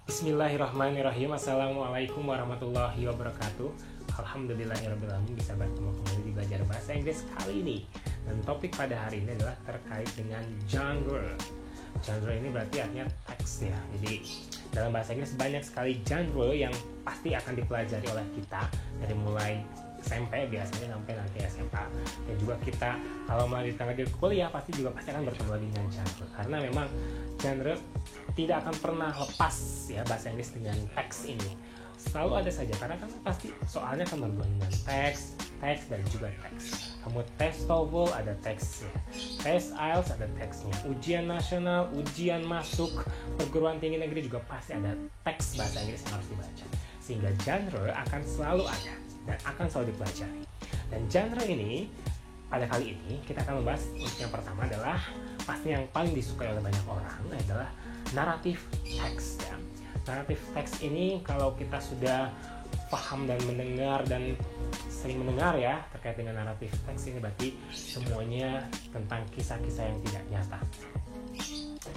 Bismillahirrahmanirrahim. Assalamualaikum warahmatullahi wabarakatuh. Alhamdulillahirrahmanirrahim, bisa bertemu kembali di Belajar Bahasa Inggris kali ini. Dan topik pada hari ini adalah terkait dengan genre. Genre ini berarti artinya teks ya. Jadi dalam bahasa Inggris banyak sekali genre yang pasti akan dipelajari oleh kita dari mulai SMP biasanya sampai nanti SMA. Dan juga kita kalau melanjutkan lagi ke kuliah pasti akan bertemu lagi dengan genre. Karena memang genre tidak akan pernah lepas ya bahasa Inggris dengan teks ini. Selalu ada saja karena kan pasti soalnya akan berhubungan dengan teks dan juga teks. Kamu tes TOEFL ada teksnya, tes IELTS ada teksnya, ujian nasional, ujian masuk perguruan tinggi negeri juga pasti ada teks bahasa Inggris yang harus dibaca. Sehingga genre akan selalu ada dan akan selalu dipelajari. Dan genre ini pada kali ini kita akan membahas untuk yang pertama adalah pasti yang paling disukai oleh banyak orang adalah naratif teks ya. Naratif teks ini kalau kita sudah paham dan mendengar dan sering mendengar ya terkait dengan naratif teks ini berarti semuanya tentang kisah-kisah yang tidak nyata.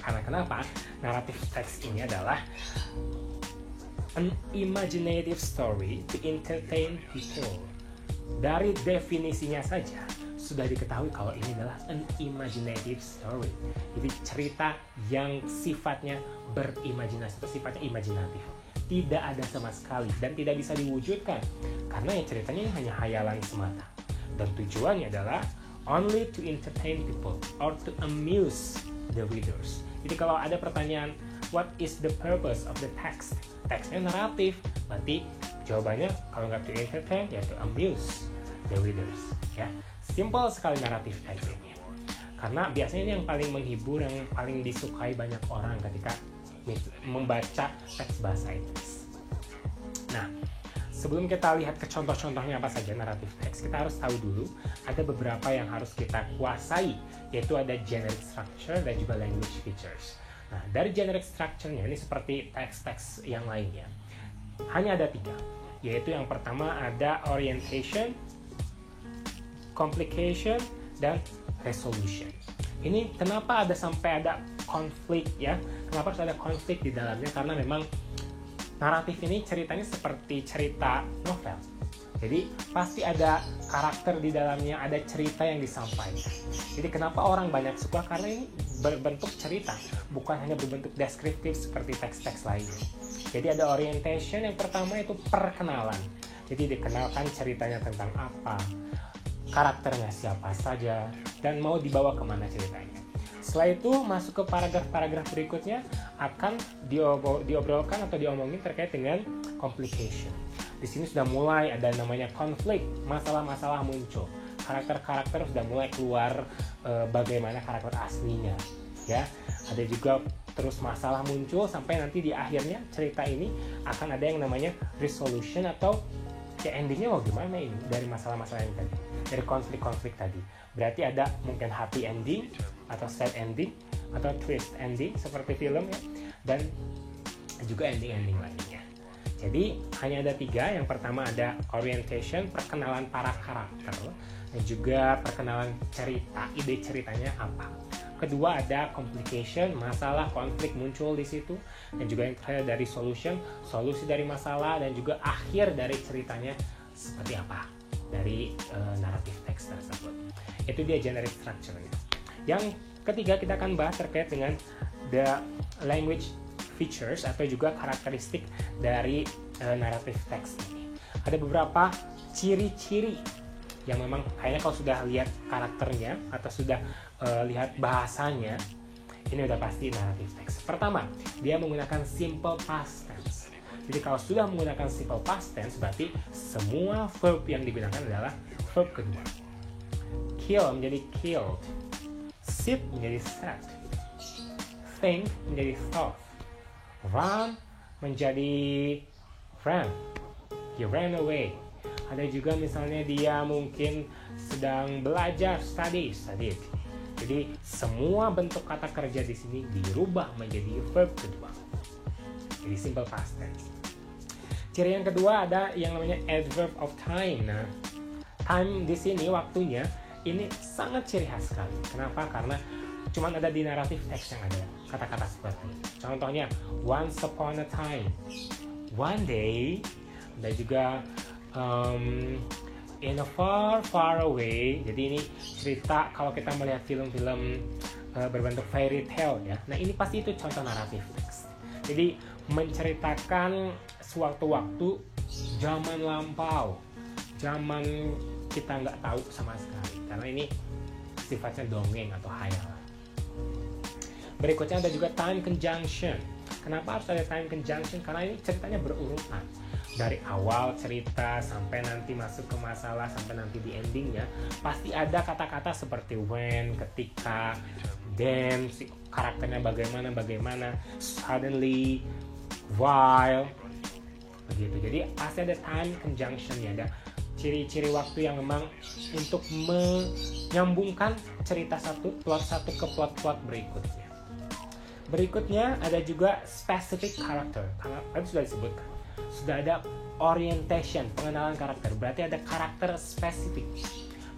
Karena kenapa? Naratif teks ini adalah an imaginative story to entertain people. Dari definisinya saja sudah diketahui kalau ini adalah an imaginative story. Jadi cerita yang sifatnya berimajinasi atau sifatnya imajinatif. Tidak ada sama sekali dan tidak bisa diwujudkan karena ya ceritanya hanya hayalan semata. Dan tujuannya adalah only to entertain people or to amuse the readers. Jadi kalau ada pertanyaan what is the purpose of the text? Teksnya naratif, berarti jawabannya kalau nggak to entertain ya to amuse the readers ya. Simple sekali naratif teks ini. Karena biasanya ini yang paling menghibur, yang paling disukai banyak orang ketika membaca teks bahasa Inggris. Nah, sebelum kita lihat ke contoh-contohnya apa saja naratif teks, kita harus tahu dulu ada beberapa yang harus kita kuasai, yaitu ada generic structure dan juga language features. Nah, dari generic structure-nya ini seperti teks-teks yang lainnya. Hanya ada 3, yaitu yang pertama ada orientation, complication, dan resolution. Ini kenapa sampai ada konflik ya? Kenapa harus ada konflik di dalamnya? Karena memang naratif ini ceritanya seperti cerita novel. Jadi pasti ada karakter di dalamnya, ada cerita yang disampaikan. Jadi kenapa orang banyak suka? Karena ini berbentuk cerita, bukan hanya berbentuk deskriptif seperti teks-teks lainnya. Jadi ada orientation, yang pertama itu perkenalan. Jadi dikenalkan ceritanya tentang apa, karakternya siapa saja, dan mau dibawa kemana ceritanya. Setelah itu masuk ke paragraf-paragraf berikutnya akan diobrolkan atau diomongin terkait dengan complication. Di sini sudah mulai ada namanya konflik, masalah-masalah muncul. Karakter-karakter sudah mulai keluar bagaimana karakter aslinya. Ya, ada juga terus masalah muncul sampai nanti di akhirnya cerita ini akan ada yang namanya resolution atau ya endingnya mau gimana ini dari masalah-masalah yang tadi, dari konflik-konflik tadi. Berarti ada mungkin happy ending atau sad ending atau twist ending seperti film ya, dan juga ending-ending lainnya. Jadi hanya ada 3. Yang pertama ada orientation, perkenalan para karakter, dan juga perkenalan cerita, ide ceritanya apa. Kedua ada complication, masalah, konflik muncul di situ, dan juga yang terakhir dari solution, solusi dari masalah, dan juga akhir dari ceritanya seperti apa dari naratif teks tersebut. Itu dia generic structure-nya. Yang ketiga kita akan bahas terkait dengan the language features atau juga karakteristik dari naratif teks ini. Ada beberapa ciri-ciri yang memang kayaknya kalau sudah lihat karakternya atau sudah lihat bahasanya, ini udah pasti naratif teks. Pertama, dia menggunakan simple past tense. Jadi kalau sudah menggunakan simple past tense berarti semua verb yang digunakan adalah verb kedua. Kill menjadi killed, sit menjadi sat, think menjadi thought, run menjadi ran, he ran away. Ada juga misalnya dia mungkin sedang belajar, studied. Jadi semua bentuk kata kerja di sini dirubah menjadi verb kedua. Jadi simple past tense. Ciri yang kedua ada yang namanya adverb of time. Nah, time di sini waktunya ini sangat ciri khas sekali. Kenapa? Karena cuma ada di naratif teks yang ada. kata-kata seperti ini. Contohnya once upon a time, one day, dan juga in a far far away. Jadi ini cerita kalau kita melihat film-film berbentuk fairy tale ya. Nah ini pasti itu contoh naratif teks. Jadi menceritakan suatu waktu zaman lampau, zaman kita nggak tahu sama sekali, karena ini sifatnya dongeng atau hayalan. Berikutnya ada juga time conjunction. Kenapa harus ada time conjunction? Karena ini ceritanya berurutan. Dari awal cerita sampai nanti masuk ke masalah, sampai nanti di endingnya, pasti ada kata-kata seperti when, ketika, then, karakternya bagaimana, suddenly, while, begitu. Jadi pasti ada time conjunction-nya, ada ciri-ciri waktu yang memang untuk menyambungkan cerita plot satu ke plot berikutnya. Berikutnya ada juga specific character. Karena tadi sudah disebutkan, sudah ada orientation, pengenalan karakter. Berarti ada karakter spesifik.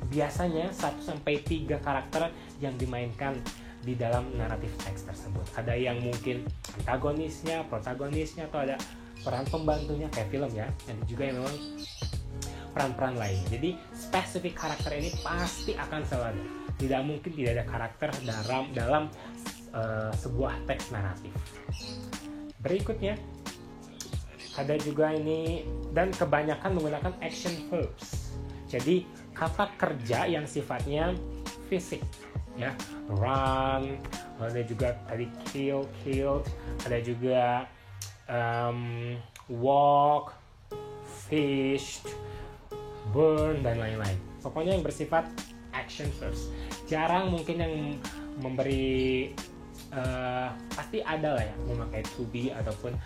Biasanya 1-3 karakter yang dimainkan di dalam naratif teks tersebut. Ada yang mungkin antagonisnya, protagonisnya, atau ada peran pembantunya kayak film ya. Ada juga yang memang peran-peran lain. Jadi spesifik karakter ini pasti akan selalu ada. Tidak mungkin tidak ada karakter dalam sebuah teks naratif. Berikutnya ada juga ini, dan kebanyakan menggunakan action verbs. Jadi kata kerja yang sifatnya fisik ya, run, ada juga tadi killed, ada juga walk, fished, burn, dan lain-lain. Pokoknya yang bersifat action verbs. Jarang mungkin yang memberi pasti ada lah ya memakai to be ataupun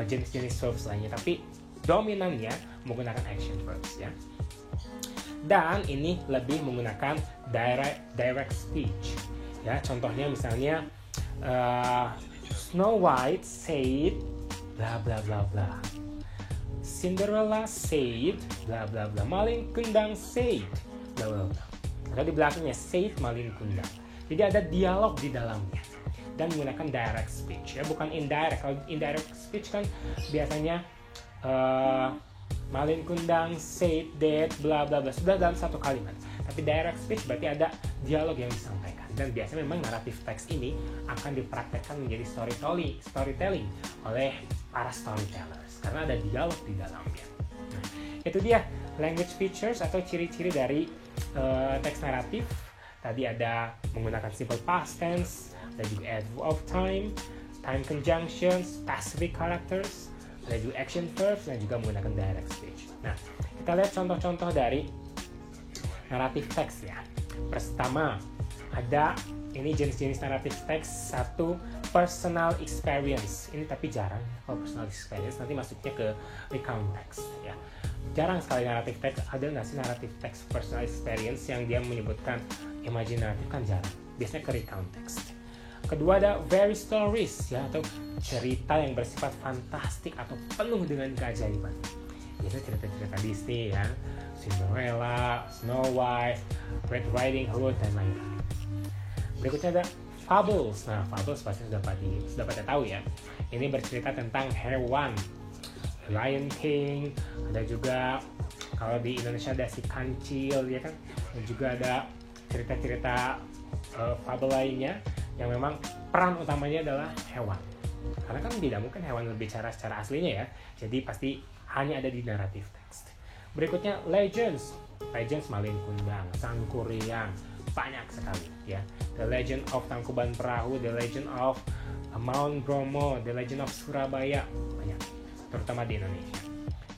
jenis-jenis verbs lainnya, tapi dominannya menggunakan action verbs ya. Dan ini lebih menggunakan direct speech ya. Contohnya misalnya Snow White said bla bla bla bla, Cinderella said bla bla bla, Malin Kundang said bla bla bla. Atau di belakangnya said Malin Kundang. Jadi ada dialog di dalamnya dan menggunakan direct speech ya, bukan indirect. Kalau indirect speech kan biasanya Malin Kundang said that bla bla bla, sudah dalam satu kalimat. Tapi direct speech berarti ada dialog yang disampaikan, dan biasanya memang naratif teks ini akan dipraktekkan menjadi storytelling oleh para storytellers karena ada dialog di dalamnya. Nah, itu dia language features atau ciri-ciri dari teks naratif. Tadi ada menggunakan simple past tense, ada juga adverb of time, time conjunction, specific characters, ada juga action verbs, dan juga menggunakan direct speech. Nah, kita lihat contoh-contoh dari naratif teks ya. Pertama, ada ini jenis-jenis naratif teks. Satu, personal experience. Ini tapi jarang kalau personal experience, nanti masuknya ke recount text ya. Jarang sekali naratif teks. Ada nggak sih naratif teks personal experience yang dia menyebutkan imajinatif? Kan jarang. Biasanya ke recount text. Kedua, ada very stories ya, atau cerita yang bersifat fantastik atau penuh dengan keajaiban. Itu cerita-cerita Disney ya, Cinderella, Snow White, Red Riding Hood, dan lain-lain. Berikutnya ada fables. Nah, fables pasti sudah pada tahu ya. Ini bercerita tentang hewan, Lion King. Ada juga kalau di Indonesia ada si Kancil ya kan. Dan juga ada cerita-cerita fabel lainnya yang memang peran utamanya adalah hewan. Karena kan tidak mungkin hewan berbicara secara aslinya ya. Jadi pasti hanya ada di naratif teks. Berikutnya legends. Legends Malin Kundang, Sangkuriang, banyak sekali ya. The Legend of Tangkuban Perahu, The Legend of Mount Bromo, The Legend of Surabaya, banyak, terutama di Indonesia.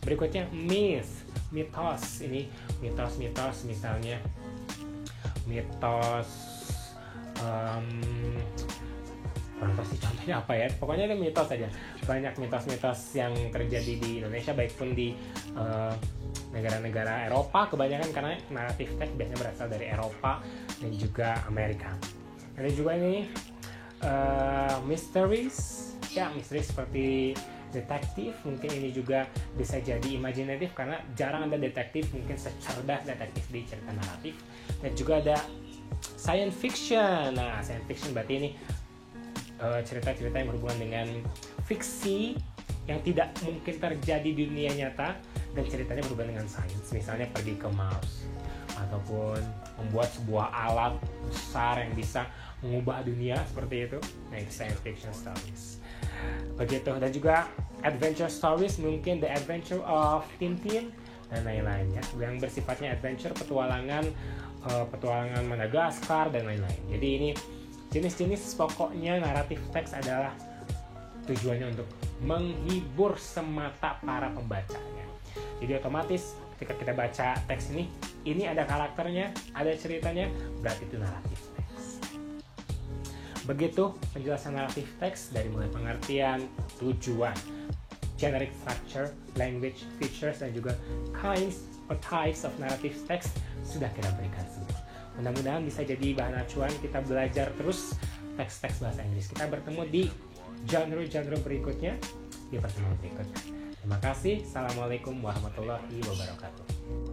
Berikutnya mitos. Ini mitos-mitos, misalnya mitos kurang tahu sih contohnya apa ya, pokoknya ada mitos saja. Banyak mitos-mitos yang terjadi di Indonesia, baik pun di negara-negara Eropa kebanyakan, karena naratif teks biasanya berasal dari Eropa dan juga Amerika. Ada juga ini mysteries ya, misteri seperti detektif. Mungkin ini juga bisa jadi imajinatif karena jarang ada detektif mungkin secerdas detektif di cerita naratif. Dan juga ada science fiction. Nah, science fiction berarti ini cerita-cerita yang berhubungan dengan fiksi yang tidak mungkin terjadi di dunia nyata, dan ceritanya berhubungan dengan sains, misalnya pergi ke Mars ataupun membuat sebuah alat besar yang bisa mengubah dunia seperti itu. Nah, itu science fiction stories begitu. Dan juga adventure stories, mungkin The Adventure of Tintin dan lain-lainnya yang bersifatnya adventure, petualangan Madagaskar dan lain-lain. Jadi ini jenis-jenis pokoknya naratif teks adalah tujuannya untuk menghibur semata para pembacanya. Jadi otomatis ketika kita baca teks ini ada karakternya, ada ceritanya, berarti itu naratif teks. Begitu penjelasan naratif teks dari mulai pengertian, tujuan, generic structure, language features, dan juga kinds or types of narrative text sudah kita berikan semua. Mudah-mudahan bisa jadi bahan acuan kita belajar terus teks-teks bahasa Inggris. Kita bertemu di genre-genre berikutnya di pertemuan berikutnya. Terima kasih. Assalamualaikum warahmatullahi wabarakatuh.